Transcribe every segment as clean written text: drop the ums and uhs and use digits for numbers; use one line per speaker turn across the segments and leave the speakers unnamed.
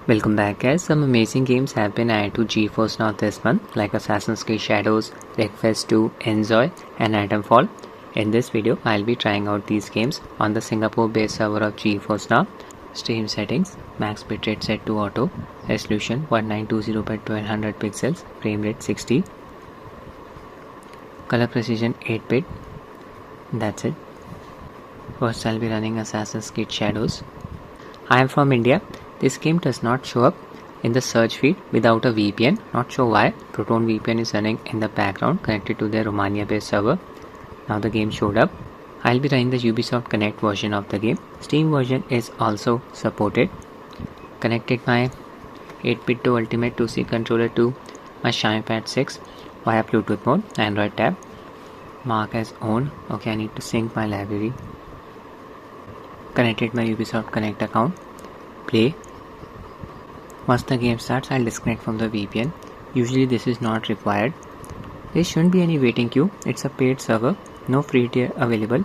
Welcome back guys. Some amazing games have been added to GeForce Now this month, like Assassin's Creed Shadows, Wreckfest 2, InZOI and Atomfall. In this video, I'll be trying out these games on the Singapore-based server of GeForce Now. Stream settings, max bitrate set to auto, resolution 1920 by 1200 pixels, frame rate 60, color precision 8-bit. That's it. First, I'll be running Assassin's Creed Shadows. I am from India. This game does not show up in the search feed without a VPN. Not sure why. Proton VPN is running in the background connected to their Romania based server. Now the game showed up. I'll be running the Ubisoft Connect version of the game. Steam version is also supported. Connected my 8-bit to Ultimate 2C controller to my Xiaomi Pad 6 via Bluetooth mode, Android tab. Mark as owned. Okay, I need to sync my library. Connected my Ubisoft Connect account. Play. Once the game starts, I'll disconnect from the VPN. Usually this is not required. There shouldn't be any waiting queue. It's a paid server, no free tier available.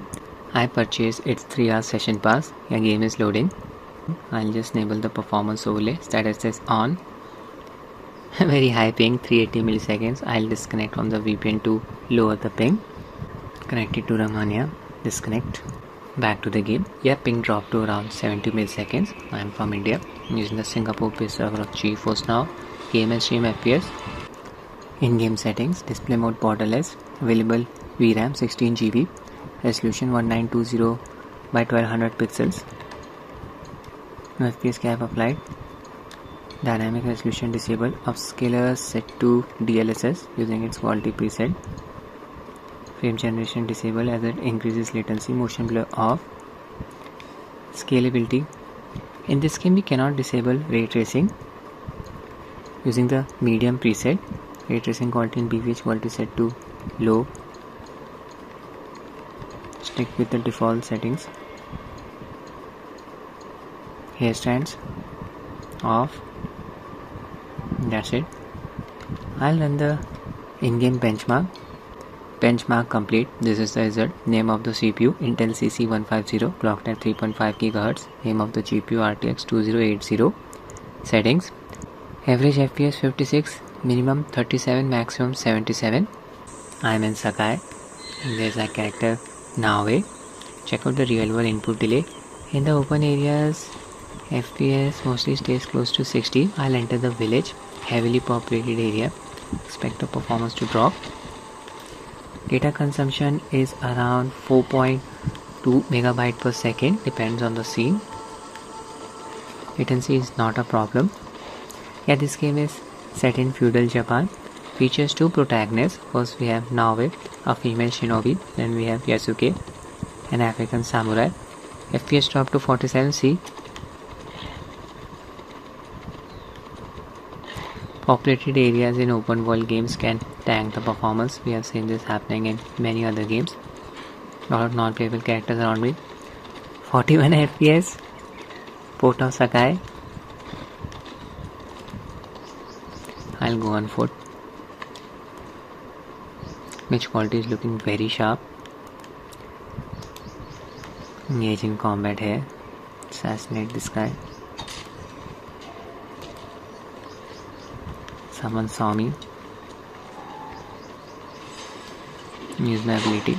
I purchased its 3-hour session pass. Your game is loading. I'll just enable the performance overlay. Status is on. Very high ping, 380 milliseconds. I'll disconnect from the VPN to lower the ping. Connected to Romania. Disconnect. Back to the game. Yeah, ping dropped to around 70 milliseconds. I am from India. I'm using the Singapore-based server of GeForce Now. Game and stream FPS. In-game settings. Display mode borderless. Available VRAM 16 GB. Resolution 1920 by 1200 pixels. No FPS cap applied. Dynamic resolution disabled. Upscaler set to DLSS using its quality preset. Frame generation disabled as it increases latency. Motion blur off. Scalability. In this game we cannot disable ray tracing using the medium preset. Ray tracing quality in BVH quality set to low. Stick with the default settings. Hair stands off. That's it. I'll run the in-game benchmark. Benchmark complete. This is the result. Name of the CPU Intel CC150, clocked at 3.5 GHz. Name of the GPU RTX 2080. Settings. Average FPS 56, minimum 37, maximum 77. I am in Sakai. There's a character Nawe. Check out the real world input delay. In the open areas, FPS mostly stays close to 60. I'll enter the village, heavily populated area. Expect the performance to drop. Data consumption is around 4.2 megabyte per second, depends on the scene. Latency is not a problem. Yeah, this game is set in feudal Japan. Features 2 protagonists. First we have Nawe, a female shinobi. Then we have Yasuke, an African samurai. FPS drop to 47C. Populated areas in open world games can tank the performance. We have seen this happening in many other games. Lot of non-playable characters around me. 41 FPS. Port of Sakai. I'll go on foot. Image quality is looking very sharp. Engage in combat here. Assassinate this guy. Someone saw me. Use my ability.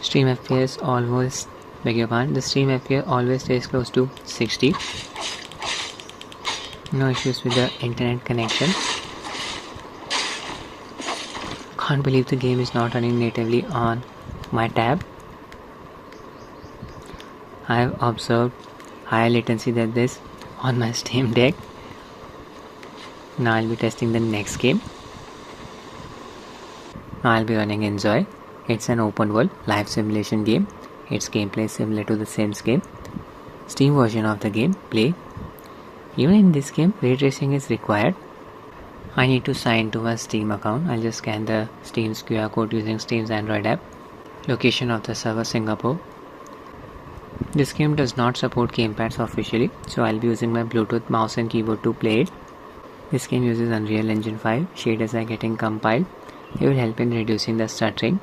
Stream FPS always, beg your pardon, the stream FPS always stays close to 60. No issues with the internet connection. Can't believe the game is not running natively on my tab. I have observed higher latency than this on my Steam Deck. Now I'll be testing the next game. Now I'll be running InZOI. It's an open world live simulation game. Its gameplay is similar to the Sims game. Steam version of the game. Play. Even in this game, ray tracing is required. I need to sign to my Steam account. I'll just scan the Steam's QR code using Steam's Android app. Location of the server Singapore. This game does not support Gamepass officially, so I'll be using my Bluetooth mouse and keyboard to play it. This game uses Unreal Engine 5. Shaders are getting compiled. It will help in reducing the stuttering.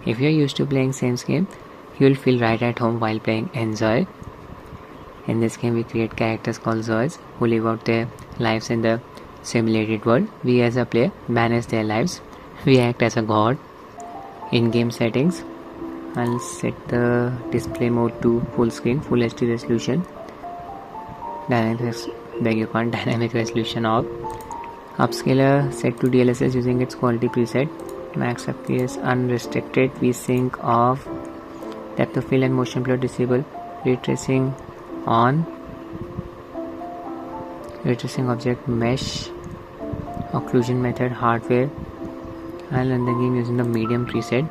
If you are used to playing Sims game, You'll feel right at home while playing InZOI. In this game, we create characters called Zois who live out their lives in the simulated world. We as a player manage their lives. We act as a god. In-game settings, I'll set the display mode to full screen, full HD resolution. Dynamic resolution off. Upscaler set to DLSS using its quality preset. Max FPS unrestricted. VSync off. Depth of field and motion blur disable. Ray tracing on. Ray tracing object mesh. Occlusion method hardware. I'll run the game using the medium preset.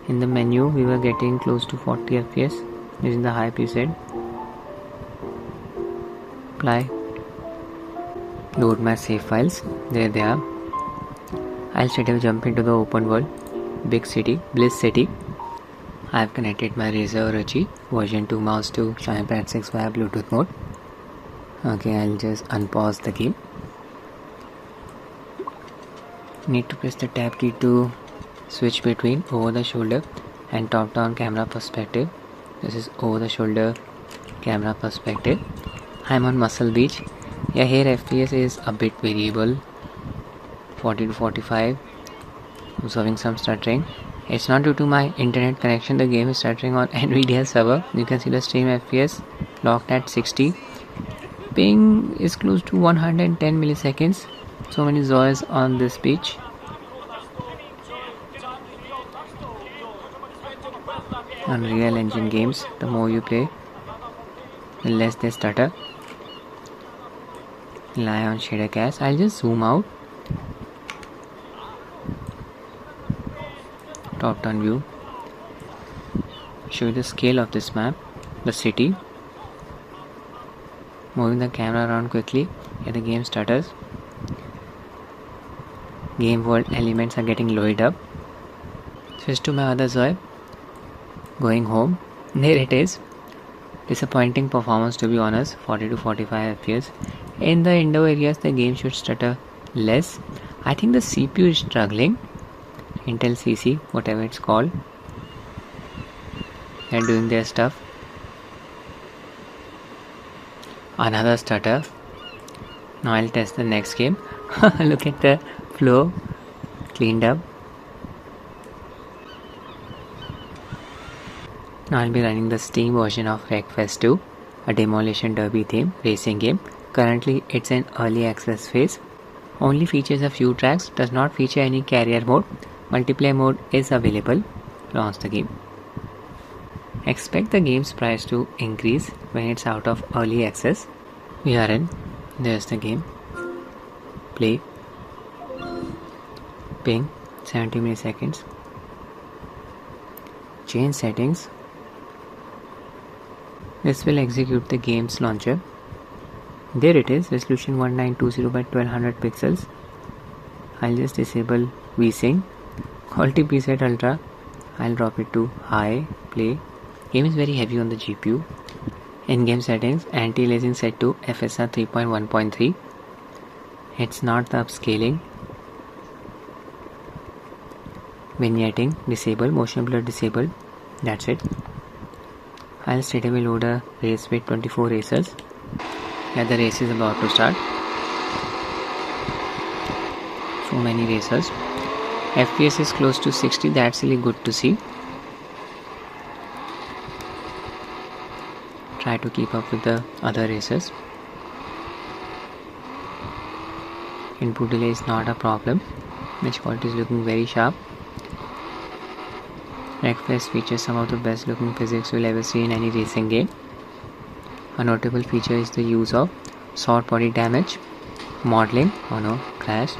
In the menu, we were getting close to 40 FPS using the high preset. Apply. Load my save files. There they are. I'll straight away jump into the open world. Big city, Bliss City. I've connected my Razer Ruchi version 2 mouse to Xiaomi Pad 6 via Bluetooth mode. Okay, I'll just unpause the game. Need to press the tab key to switch between over the shoulder and top down camera perspective. This is over the shoulder camera perspective. I'm on Muscle Beach. Yeah, here FPS is a bit variable, 40 to 45. Observing some stuttering. It's not due to my internet connection, the game is stuttering on Nvidia server. You can see the stream FPS locked at 60. Ping is close to 110 milliseconds. So many Zois on this beach. Unreal Engine games, the more you play, the less they stutter. Rely on shader cache. I'll just zoom out. Top down view. Show you the scale of this map, the city. Moving the camera around quickly. Here the game stutters. Game world elements are getting loaded up. Switch to my other Zoe. Going home. There it is. Disappointing performance, to be honest. 40 to 45 FPS. In the indoor areas, the game should stutter less. I think the CPU is struggling. Intel CC, whatever it's called. They're doing their stuff. Another stutter. Now I'll test the next game. Look at the flow. Cleaned up. Now I'll be running the Steam version of Wreckfest 2, a demolition derby theme racing game. Currently it's in early access phase. Only features a few tracks, does not feature any carrier mode. Multiplayer mode is available. Launch the game. Expect the game's price to increase when it's out of early access. We are in. There's the game. Play. Ping 70 milliseconds. Change settings. This will execute the game's launcher. There it is, resolution 1920 by 1200 pixels. I'll just disable VSync. Quality preset ultra. I'll drop it to high. Play. Game is very heavy on the GPU. In-game settings, anti-aliasing set to FSR 3.1.3. It's not the upscaling. Vignetting disabled, motion blur disabled. That's it. I'll straight away load a race with 24 racers. Yeah, the race is about to start. So many racers. FPS is close to 60. That's really good to see. Try to keep up with the other racers. Input delay is not a problem. Image quality is looking very sharp. Wreckfest features some of the best looking physics you'll ever see in any racing game. A notable feature is the use of short body damage, modeling. Oh no, crash.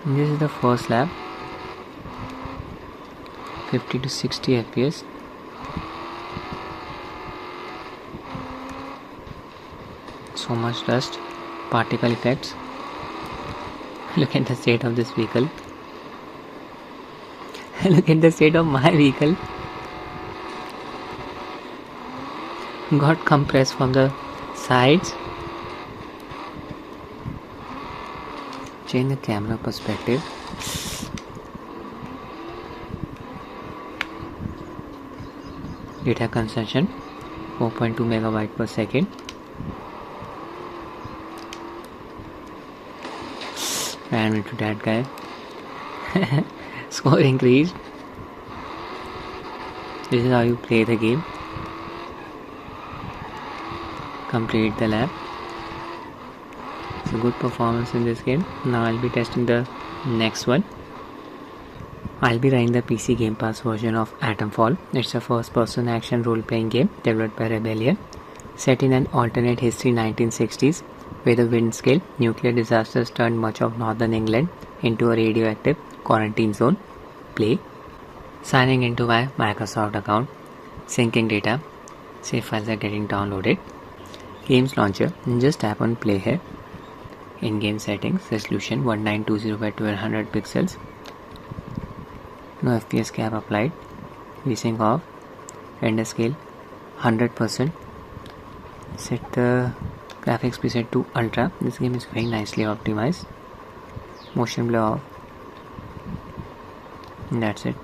And this is the first lap. 50 to 60 FPS. So much dust, particle effects. Look at the state of this vehicle. Look at the state of my vehicle. Got compressed from the sides. Change the camera perspective. Data consumption 4.2 megabyte per second. Ran into that guy. Score increased. This is how you play the game. Complete the lab. So good performance in this game. Now I'll be testing the next one. I'll be running the PC Gamepass version of Atomfall. It's a first-person action role-playing game developed by Rebellion, set in an alternate history 1960s, where the wind scale nuclear disasters turned much of northern England into a radioactive quarantine zone. Play. Signing into my Microsoft account. Syncing data. Save files are getting downloaded. Games launcher. Just tap on play here. In-game settings. Resolution 1920 by 1200 pixels. No FPS cap applied. VSync off. Render scale 100%. Set the graphics preset to ultra. This game is very nicely optimized. Motion blur off. And that's it.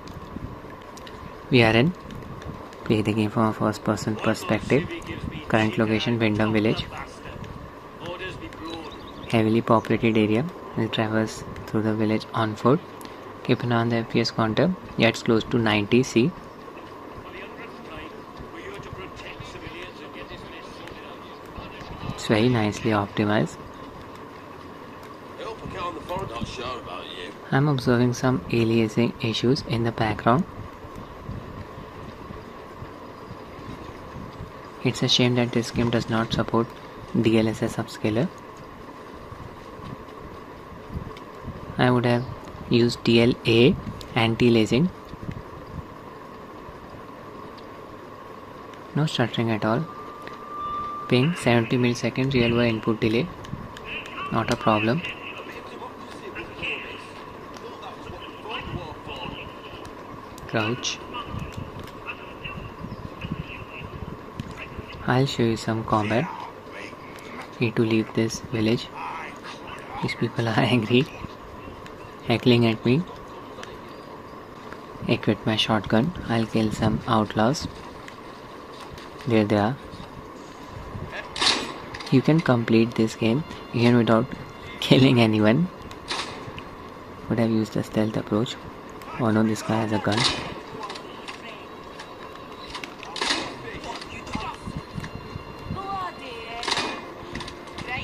We are in. Play the game from a first person perspective. Current location Wyndham Village. Heavily populated area. We'll traverse through the village on foot. Keep an eye on the FPS counter. Yeah, it's close to 90. See. It's very nicely optimized. I'm observing some aliasing issues in the background. It's a shame that this game does not support DLSS upscaler. I would have used DLA anti-aliasing. No stuttering at all. Ping 70 milliseconds real world input delay. Not a problem. Crouch. I'll show you some combat. Need to leave this village. These people are angry, heckling at me. Equip my shotgun. I'll kill some outlaws. There they are. You can complete this game even without killing anyone. Would have used the stealth approach. Oh no, this guy has a gun.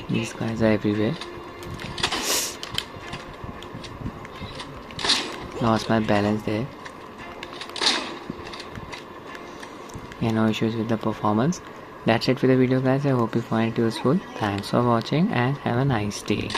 These guys are everywhere. Lost my balance there. No issues with the performance. That's it for the video guys. I hope you find it useful. Thanks for watching and have a nice day.